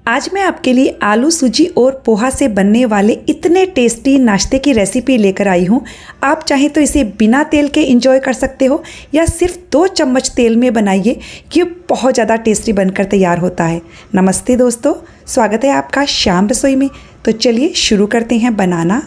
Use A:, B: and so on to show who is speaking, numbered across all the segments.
A: आज मैं आपके लिए आलू सूजी और पोहा से बनने वाले इतने टेस्टी नाश्ते की रेसिपी लेकर आई हूँ। आप चाहें तो इसे बिना तेल के एंजॉय कर सकते हो या सिर्फ 2 चम्मच तेल में बनाइए कि ये बहुत ज़्यादा टेस्टी बनकर तैयार होता है। नमस्ते दोस्तों, स्वागत है आपका श्याम रसोई में। तो चलिए शुरू करते हैं बनाना।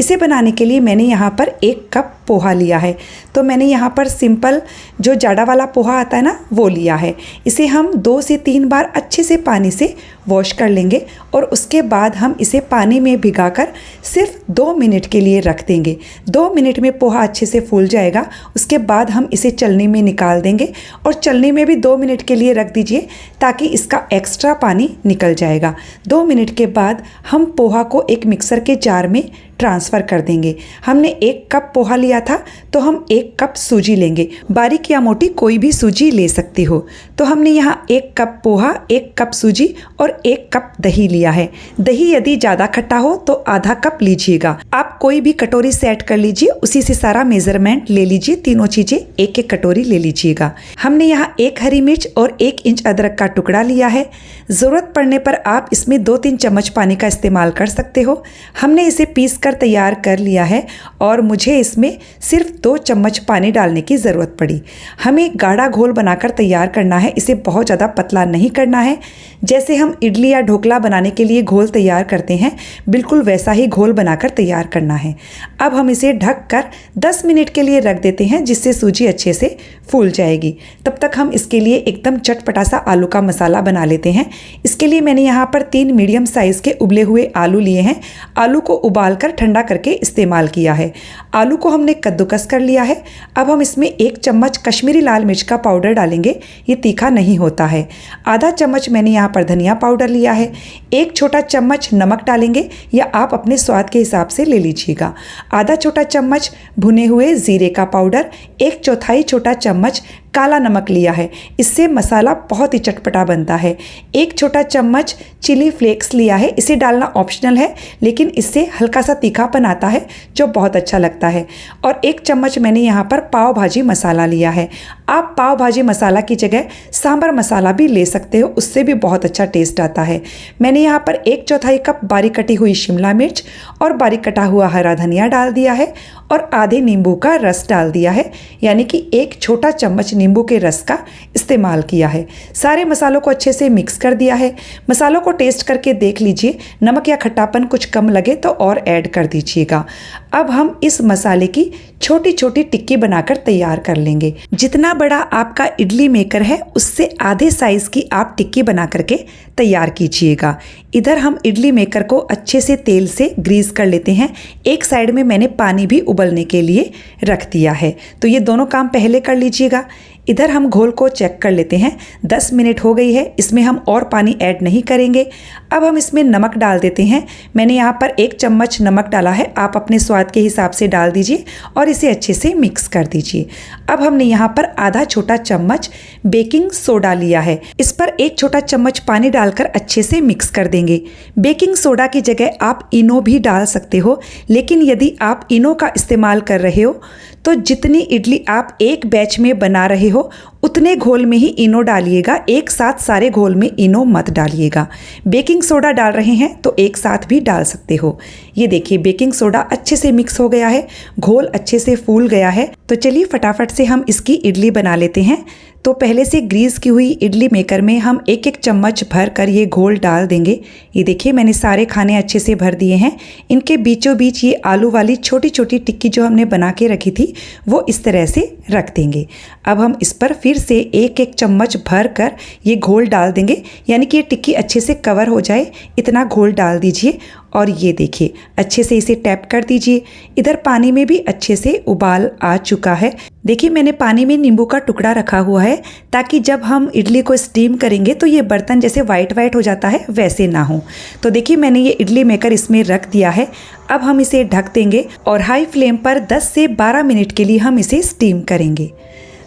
A: इसे बनाने के लिए मैंने यहाँ पर 1 कप पोहा लिया है। तो मैंने यहाँ पर सिंपल जो जाड़ा वाला पोहा आता है ना, वो लिया है। इसे हम 2 से 3 बार अच्छे से पानी से वॉश कर लेंगे और उसके बाद हम इसे पानी में भिगाकर सिर्फ 2 मिनट के लिए रख देंगे। 2 मिनट में पोहा अच्छे से फूल जाएगा। उसके बाद हम इसे चलनी में निकाल देंगे और चलनी में भी 2 मिनट के लिए रख दीजिए ताकि इसका एक्स्ट्रा पानी निकल जाएगा। 2 मिनट के बाद हम पोहा को एक मिक्सर के जार में ट्रांसफ़र कर देंगे। हमने 1 कप पोहा लिया था तो हम 1 कप सूजी लेंगे। बारीक या मोटी कोई भी सूजी ले सकते हो। तो हमने यहाँ 1 कप पोहा, 1 कप सूजी और 1 कप दही लिया है। दही यदि ज़्यादा खट्टा हो तो आधा कप लीजिएगा। आप कोई भी कटोरी सेट कर लीजिए, उसी से सारा मेजरमेंट ले लीजिए। तीनों चीज़ें 1-1 कटोरी ले लीजिएगा। हमने यहाँ 1 हरी मिर्च और 1 इंच अदरक का टुकड़ा लिया है। ज़रूरत पड़ने पर आप इसमें 2-3 चम्मच पानी का इस्तेमाल कर सकते हो। हमने इसे पीस कर तैयार कर लिया है और मुझे इसमें सिर्फ 2 चम्मच पानी डालने की ज़रूरत पड़ी। हमें गाढ़ा घोल बनाकर तैयार करना है। इसे बहुत ज़्यादा पतला नहीं करना है। जैसे हम इडली या ढोकला बनाने के लिए घोल तैयार करते हैं, बिल्कुल वैसा ही घोल बनाकर तैयार करना है। अब हम इसे ढककर 10 मिनट के लिए रख देते हैं, जिससे सूजी अच्छे से फूल जाएगी। तब तक हम इसके लिए एकदम चटपटा सा आलू का मसाला बना लेते हैं। इसके लिए मैंने यहाँ पर 3 मीडियम साइज़ के उबले हुए आलू लिए हैं। आलू को उबालकर ठंडा करके इस्तेमाल किया है। आलू को हमने कद्दूकस कर लिया है। अब हम इसमें 1 चम्मच कश्मीरी लाल मिर्च का पाउडर डालेंगे। ये तीखा नहीं होता है। आधा चम्मच मैंने यहाँ पर धनिया पाउडर लिया है। 1 छोटा चम्मच नमक डालेंगे या आप अपने स्वाद के हिसाब से ले लीजिएगा। आधा छोटा चम्मच भुने हुए जीरे का पाउडर, 1/4 छोटा चम्मच काला नमक लिया है। इससे मसाला बहुत ही चटपटा बनता है। 1 छोटा चम्मच चिली फ्लेक्स लिया है। इसे डालना ऑप्शनल है, लेकिन इससे हल्का सा तीखापन आता है जो बहुत अच्छा लगता है। और 1 चम्मच मैंने यहाँ पर पाव भाजी मसाला लिया है। आप पाव भाजी मसाला की जगह सांभर मसाला भी ले सकते हो, उससे भी बहुत अच्छा टेस्ट आता है। मैंने यहाँ पर 1/4 कप बारीक कटी हुई शिमला मिर्च और बारीक कटा हुआ हरा धनिया डाल दिया है और आधे नींबू का रस डाल दिया है, यानी कि 1 छोटा चम्मच नींबू के रस का इस्तेमाल किया है। सारे मसालों को अच्छे से मिक्स कर दिया है। मसालों को टेस्ट करके देख लीजिए, नमक या खट्टापन कुछ कम लगे तो और ऐड कर दीजिएगा। अब हम इस मसाले की छोटी छोटी टिक्की बनाकर तैयार कर लेंगे। जितना बड़ा आपका इडली मेकर है, उससे आधे साइज़ की आप टिक्की बना करके तैयार कीजिएगा। इधर हम इडली मेकर को अच्छे से तेल से ग्रीस कर लेते हैं। एक साइड में मैंने पानी भी उबलने के लिए रख दिया है, तो ये दोनों काम पहले कर लीजिएगा। इधर हम घोल को चेक कर लेते हैं। 10 मिनट हो गई है। इसमें हम और पानी ऐड नहीं करेंगे। अब हम इसमें नमक डाल देते हैं। मैंने यहाँ पर 1 चम्मच नमक डाला है। आप अपने स्वाद के हिसाब से डाल दीजिए और इसे अच्छे से मिक्स कर दीजिए। अब हमने यहाँ पर आधा छोटा चम्मच बेकिंग सोडा लिया है। इस पर 1 छोटा चम्मच पानी डालकर अच्छे से मिक्स कर देंगे। बेकिंग सोडा की जगह आप इनो भी डाल सकते हो, लेकिन यदि आप इनो का इस्तेमाल कर रहे हो तो जितनी इडली आप एक बैच में बना रहे हो उतने घोल में ही इनो डालिएगा। एक साथ सारे घोल में इनो मत डालिएगा। बेकिंग सोडा डाल रहे हैं तो एक साथ भी डाल सकते हो। ये देखिए, बेकिंग सोडा अच्छे से मिक्स हो गया है, घोल अच्छे से फूल गया है। तो चलिए फटाफट से हम इसकी इडली बना लेते हैं। तो पहले से ग्रीस की हुई इडली मेकर में हम 1-1 चम्मच भर कर ये घोल डाल देंगे। ये देखिए, मैंने सारे खाने अच्छे से भर दिए हैं। इनके बीचों बीच ये आलू वाली छोटी छोटी टिक्की जो हमने बना के रखी थी, वो इस तरह से रख देंगे। अब हम इस पर फिर से 1-1 चम्मच भर कर ये घोल डाल देंगे, यानी कि ये टिक्की अच्छे से कवर हो जाए, इतना घोल डाल दीजिए। और ये देखिए, अच्छे से इसे टैप कर दीजिए। इधर पानी में भी अच्छे से उबाल आ चुका है। देखिए, मैंने पानी में नींबू का टुकड़ा रखा हुआ है ताकि जब हम इडली को स्टीम करेंगे तो ये बर्तन जैसे वाइट वाइट हो जाता है, वैसे ना हो। तो देखिए, मैंने ये इडली मेकर इसमें रख दिया है। अब हम इसे ढक देंगे और हाई फ्लेम पर 10 से 12 मिनट के लिए हम इसे स्टीम करेंगे।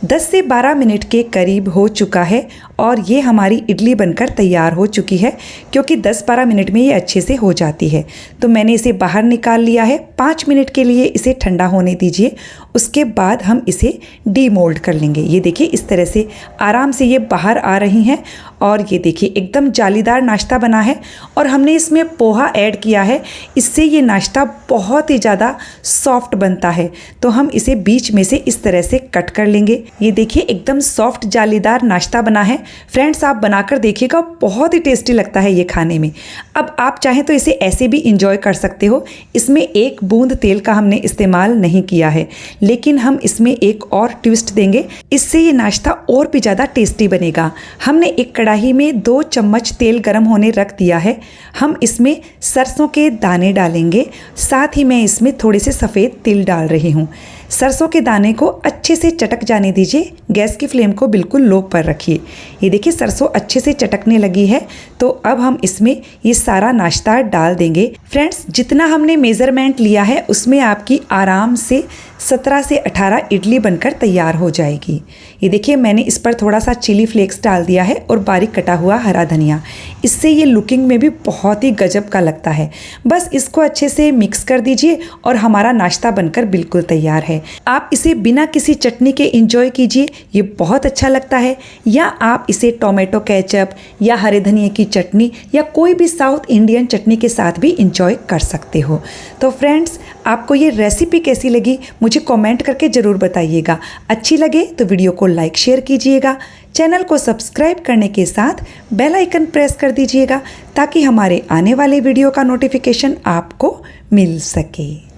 A: 10 से 12 मिनट के करीब हो चुका है और ये हमारी इडली बनकर तैयार हो चुकी है, क्योंकि 10-12 मिनट में ये अच्छे से हो जाती है। तो मैंने इसे बाहर निकाल लिया है। 5 मिनट के लिए इसे ठंडा होने दीजिए। उसके बाद हम इसे डीमोल्ड कर लेंगे। ये देखिए इस तरह से आराम से ये बाहर आ रही हैं और ये देखिए एकदम जालीदार नाश्ता बना है। और हमने इसमें पोहा ऐड किया है, इससे ये नाश्ता बहुत ही ज़्यादा सॉफ्ट बनता है। तो हम इसे बीच में से इस तरह से कट कर लेंगे। ये देखिए एकदम सॉफ्ट जालीदार नाश्ता बना है। फ्रेंड्स आप बनाकर देखिएगा, बहुत ही टेस्टी लगता है ये खाने में। अब आप चाहें तो इसे ऐसे भी इंजॉय कर सकते हो। इसमें एक बूंद तेल का हमने इस्तेमाल नहीं किया है, लेकिन हम इसमें एक और ट्विस्ट देंगे, इससे ये नाश्ता और भी ज़्यादा टेस्टी बनेगा। हमने एक कढ़ाई में 2 चम्मच तेल गरम होने रख दिया है। हम इसमें सरसों के दाने डालेंगे, साथ ही मैं इसमें थोड़े से सफ़ेद तिल डाल रही हूँ। सरसों के दाने को अच्छे से चटक जाने दीजिए। गैस की फ्लेम को बिल्कुल लो पर रखिए। ये देखिए सरसों अच्छे से चटकने लगी है। तो अब हम इसमें ये सारा नाश्ता डाल देंगे। फ्रेंड्स जितना हमने मेज़रमेंट लिया है उसमें आपकी आराम से 17 से 18 इडली बनकर तैयार हो जाएगी। ये देखिए मैंने इस पर थोड़ा सा चिली फ्लेक्स डाल दिया है और बारीक कटा हुआ हरा धनिया। इससे ये लुकिंग में भी बहुत ही गजब का लगता है। बस इसको अच्छे से मिक्स कर दीजिए और हमारा नाश्ता बनकर बिल्कुल तैयार है। आप इसे बिना किसी चटनी के इंजॉय कीजिए, ये बहुत अच्छा लगता है। या आप इसे टोमेटो केचप या हरे धनिए की चटनी या कोई भी साउथ इंडियन चटनी के साथ भी इंजॉय कर सकते हो। तो फ्रेंड्स आपको ये रेसिपी कैसी लगी मुझे कमेंट करके ज़रूर बताइएगा। अच्छी लगे तो वीडियो को लाइक शेयर कीजिएगा। चैनल को सब्सक्राइब करने के साथ बेल आइकन प्रेस कर दीजिएगा, ताकि हमारे आने वाले वीडियो का नोटिफिकेशन आपको मिल सके।